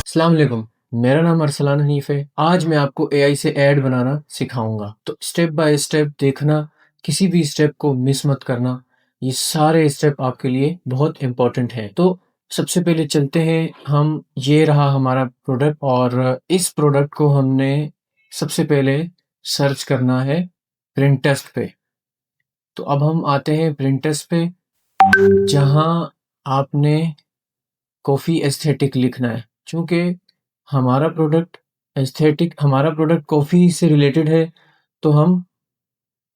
अस्सलाम वालेकुम। मेरा नाम अरसलान हनीफ है। आज मैं आपको एआई से ऐड बनाना सिखाऊंगा। तो स्टेप बाय स्टेप देखना, किसी भी स्टेप को मिस मत करना। ये सारे स्टेप आपके लिए बहुत इंपॉर्टेंट हैं। तो सबसे पहले चलते हैं हम। ये रहा हमारा प्रोडक्ट और इस प्रोडक्ट को हमने सबसे पहले सर्च करना है प्रिंटेस्ट पे। तो अब हम आते हैं प्रिंटेस्ट पे, जहां आपने कॉफ़ी एस्थेटिक लिखना है। चूँकि हमारा प्रोडक्ट कॉफ़ी से रिलेटेड है, तो हम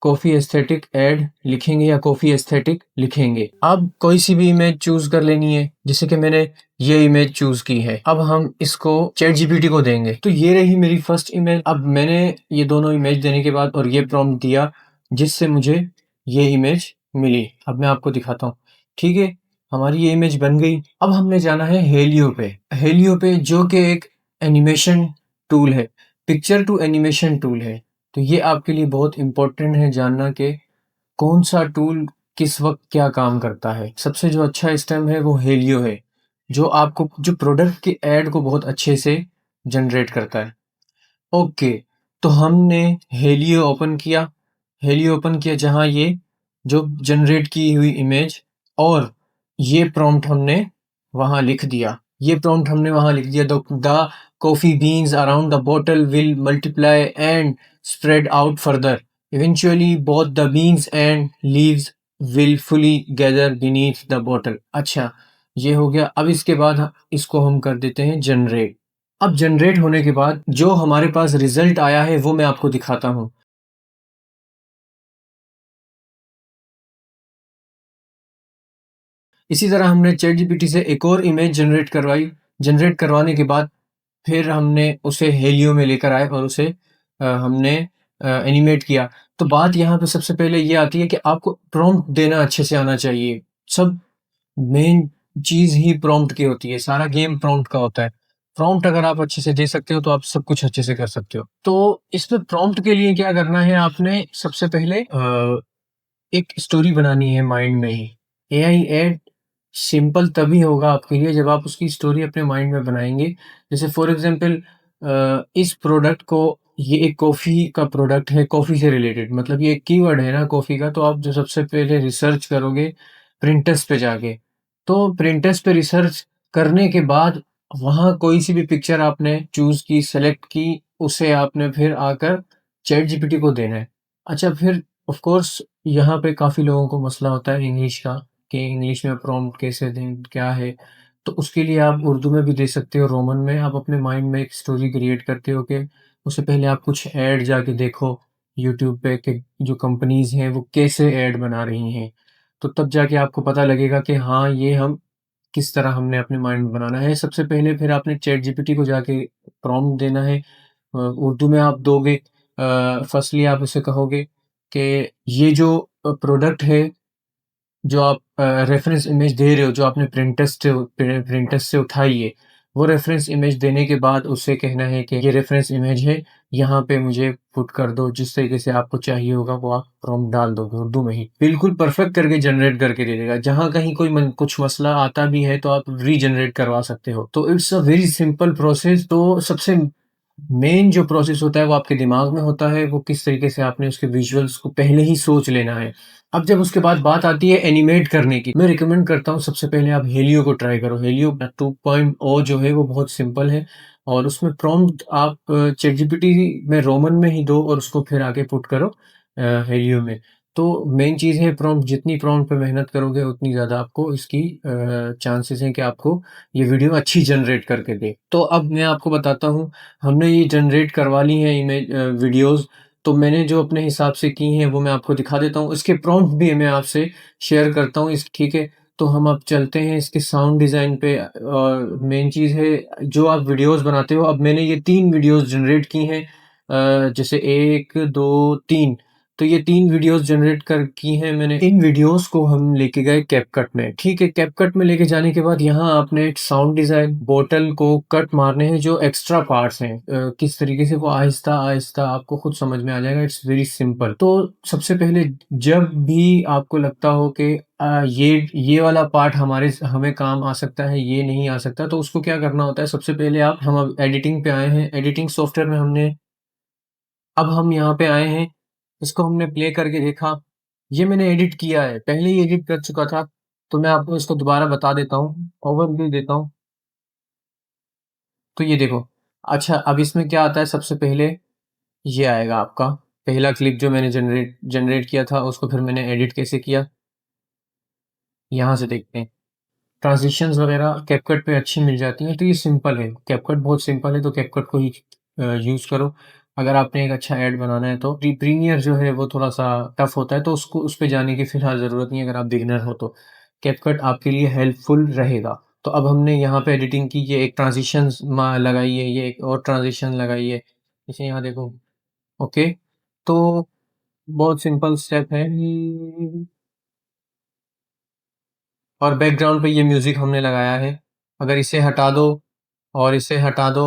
कॉफ़ी एस्थेटिक ऐड लिखेंगे या कॉफ़ी एस्थेटिक लिखेंगे। अब कोई सी भी इमेज चूज़ कर लेनी है, जैसे कि मैंने ये इमेज चूज़ की है। अब हम इसको चैट जीपीटी को देंगे। तो ये रही मेरी फर्स्ट इमेज। अब मैंने ये दोनों इमेज देने के बाद और ये प्रॉम्प्ट दिया, जिससे मुझे ये इमेज मिली। अब मैं आपको दिखाता हूँ। ठीक है, हमारी ये इमेज बन गई। अब हमने जाना है हेलियो पे। हेलियो पे जो कि एक एनिमेशन टूल है, पिक्चर टू एनिमेशन टूल है। तो ये आपके लिए बहुत इम्पोर्टेंट है जानना कि कौन सा टूल किस वक्त क्या काम करता है। सबसे जो अच्छा स्टेम है वो हेलियो है, जो आपको जो प्रोडक्ट के ऐड को बहुत अच्छे से जनरेट करता है। ओके, तो हमने हेलियो ओपन किया जहां ये जो जनरेट की हुई इमेज और ये प्रॉम्प्ट हमने वहां लिख दिया। The coffee beans around the bottle will multiply and spread out further. Eventually, both the beans and leaves will fully gather beneath the bottle. अच्छा, ये हो गया। अब इसके बाद इसको हम कर देते हैं जनरेट। अब जनरेट होने के बाद जो हमारे पास रिजल्ट आया है वो मैं आपको दिखाता हूँ। इसी तरह हमने चैट जीपीटी से एक और इमेज जनरेट करवाई। जनरेट करवाने के बाद फिर हमने उसे हेलियो में लेकर आए और उसे हमने एनिमेट किया। तो बात यहाँ पे सबसे पहले ये आती है कि आपको प्रॉम्प्ट देना अच्छे से आना चाहिए। सब मेन चीज़ ही प्रॉम्प्ट की होती है, सारा गेम प्रॉम्प्ट का होता है। प्रॉम्प्ट अगर आप अच्छे से दे सकते हो तो आप सब कुछ अच्छे से कर सकते हो। तो इसमें प्रॉम्प्ट के लिए क्या करना है, आपने सबसे पहले एक स्टोरी बनानी है माइंड में ही। एआई ऐड सिंपल तभी होगा आपके लिए जब आप उसकी स्टोरी अपने माइंड में बनाएँगे। जैसे फॉर एग्ज़ाम्पल इस प्रोडक्ट को, ये एक कॉफ़ी का प्रोडक्ट है, कॉफ़ी से रिलेटेड, मतलब ये एक कीवर्ड है ना कॉफ़ी का, तो आप जो सबसे पहले रिसर्च करोगे प्रिंटेस्ट पे जाके। तो प्रिंटेस्ट पे रिसर्च करने के बाद वहाँ कोई सी भी पिक्चर आपने चूज़ की, सेलेक्ट की, उसे आपने फिर आकर चैट जीपीटी को देना है। अच्छा, फिर ऑफ़ कोर्स यहाँ पे काफ़ी लोगों को मसला होता है इंग्लिश का, कि इंग्लिश में प्रॉम्प्ट कैसे दें, क्या है? तो उसके लिए आप उर्दू में भी दे सकते हो, रोमन में। आप अपने माइंड में एक स्टोरी क्रिएट करते हो कि उससे पहले आप कुछ ऐड जाके देखो यूट्यूब पे कि जो कंपनीज़ हैं वो कैसे ऐड बना रही हैं। तो तब जाके आपको पता लगेगा कि हाँ, ये हम किस तरह हमने अपने माइंड में बनाना है। सबसे पहले फिर आपने चैट जीपीटी को जाके प्रॉम्प्ट देना है। उर्दू में आप दोगे। फर्स्टली आप उसे कहोगे कि ये जो प्रोडक्ट है, जो आप रेफ़रेंस इमेज दे रहे हो, जो आपने प्रिंटेस्ट से उठाई है, वो रेफ़रेंस इमेज देने के बाद उसे कहना है कि ये रेफ़रेंस इमेज है, यहाँ पे मुझे पुट कर दो, जिस तरीके से आपको चाहिए होगा वो आप प्रॉम्प्ट डाल दोगे उर्दू में ही। बिल्कुल परफ़ेक्ट करके जनरेट करके दे देगा। जहाँ कहीं कोई कुछ मसला आता भी है तो आप रीजनरेट करवा सकते हो। तो it's a very simple process. तो सबसे मेन जो प्रोसेस होता है वो आपके दिमाग में होता है, वो किस तरीके से आपने उसके विजुअल्स को पहले ही सोच लेना है। अब जब उसके बाद बात आती है एनिमेट करने की, मैं रिकमेंड करता हूँ सबसे पहले आप हेलियो को ट्राई करो। हेलियो 2.0 जो है वो बहुत सिंपल है और उसमें प्रॉम्प्ट आप चैट जीपीटी में रोमन में ही दो और उसको फिर आगे पुट करो हेलियो में। तो मेन चीज़ है प्रॉम्प्ट, जितनी प्रॉम्प्ट पे मेहनत करोगे उतनी ज़्यादा आपको इसकी चांसेस हैं कि आपको ये वीडियो अच्छी जनरेट करके दे। तो अब मैं आपको बताता हूँ, हमने ये जनरेट करवा ली हैं वीडियोज़। तो मैंने जो अपने हिसाब से की हैं वो मैं आपको दिखा देता हूँ। इसके प्रॉम्प्ट भी मैं आपसे शेयर करता हूँ इस ठीक है? तो हम अब चलते हैं इसके साउंड डिज़ाइन पे। मेन चीज़ है जो आप वीडियोज़ बनाते हो। अब मैंने ये 3 वीडियोज़ जनरेट की हैं। जैसे 1, 2, 3। तो ये 3 वीडियोज़ जनरेट कर की हैं मैंने। इन वीडियोज़ को हम लेके गए कैपकट में, ठीक है? कैपकट में लेके जाने के बाद यहाँ आपने एक साउंड डिज़ाइन, बॉटल को कट मारने हैं जो एक्स्ट्रा पार्ट्स हैं। किस तरीके से वो आहिस्ता-आहिस्ता आपको खुद समझ में आ जाएगा। It's very simple. तो सबसे पहले जब भी आपको लगता हो कि ये वाला पार्ट हमें काम आ सकता है, ये नहीं आ सकता, तो उसको क्या करना होता है, सबसे पहले हम अब एडिटिंग पे आए हैं, एडिटिंग सॉफ्टवेयर में अब हम यहाँ पे आए हैं, इसको हमने प्ले करके देखा, ये मैंने एडिट किया है, पहले ही एडिट कर चुका था, तो मैं आपको इसको दोबारा बता देता हूँ, ओवरव्यू देता हूँ। तो ये देखो, अच्छा अब इसमें क्या आता है, सबसे पहले ये आएगा आपका पहला क्लिप जो मैंने जनरेट किया था, उसको फिर मैंने एडिट कैसे किया, यहाँ से देखते हैं। ट्रांज़िशंस वगैरह कैपकट पे अच्छी मिल जाती हैं, तो ये सिंपल है, कैपकट बहुत सिंपल है, तो कैपकट को ही यूज़ करो। अगर आपने एक अच्छा ऐड बनाना है तो प्रीमियर जो है वो थोड़ा-सा टफ़ होता है, तो उसको उस पे जाने की फ़िलहाल ज़रूरत नहीं है अगर आप बिगिनर हो तो। कैपकट आपके लिए हेल्पफुल रहेगा। तो अब हमने यहाँ पे एडिटिंग की, ये एक ट्रांज़िशंस लगाई है, ये एक और ट्रांज़िशन लगाई है। जैसे यहाँ देखो, ओके, तो बहुत सिंपल स्टेप है। और बैकग्राउंड पे ये म्यूज़िक हमने लगाया है। अगर इसे हटा दो और इसे हटा दो,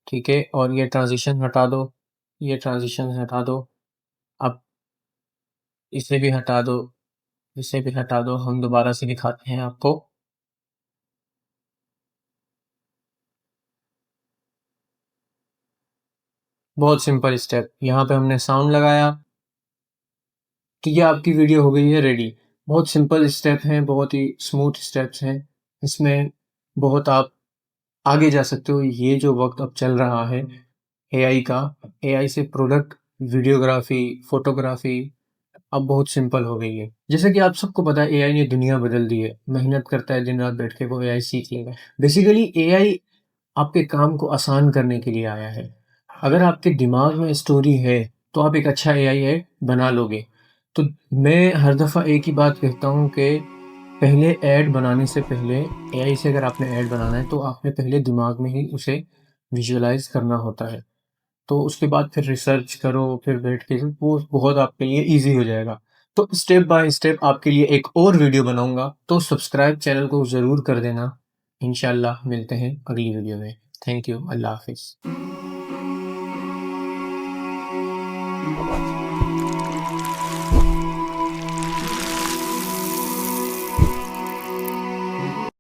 ठीक है? और ये ट्रांज़िशन हटा दो, ये ट्रांज़िशन हटा दो। अब इसे भी हटा दो, इसे भी हटा दो। हम दोबारा से दिखाते हैं आपको। बहुत सिंपल स्टेप। यहाँ पे हमने साउंड लगाया, तो ये आपकी वीडियो हो गई है रेडी। बहुत सिंपल स्टेप हैं, बहुत ही स्मूथ स्टेप्स हैं। इसमें बहुत आप आगे जा सकते हो। ये जो वक़्त अब चल रहा है एआई का, एआई से प्रोडक्ट वीडियोग्राफ़ी, फ़ोटोग्राफ़ी अब बहुत सिंपल हो गई है। जैसे कि आप सबको पता है एआई ने दुनिया बदल दी है। मेहनत करता है दिन-रात बैठ के वो एआई सीख लेगा। बेसिकली एआई आपके काम को आसान करने के लिए आया है। अगर आपके दिमाग में स्टोरी है, तो आप एक अच्छा एआई ऐड बना लोगे। तो मैं हर दफ़ा एक ही बात कहता हूँ कि पहले ऐड बनाने से पहले एआई से अगर आपने ऐड बनाना है, तो आपने पहले दिमाग में ही उसे विज़ुअलाइज़ करना होता है। तो उसके बाद फिर रिसर्च करो, फिर बैठ के वो बहुत आपके लिए ईज़ी हो जाएगा। तो स्टेप बाय स्टेप आपके लिए एक और वीडियो बनाऊँगा, तो सब्सक्राइब चैनल को ज़रूर कर देना। इंशाल्लाह मिलते हैं अगली वीडियो में। Thank you. अल्लाह हाफ़िज़।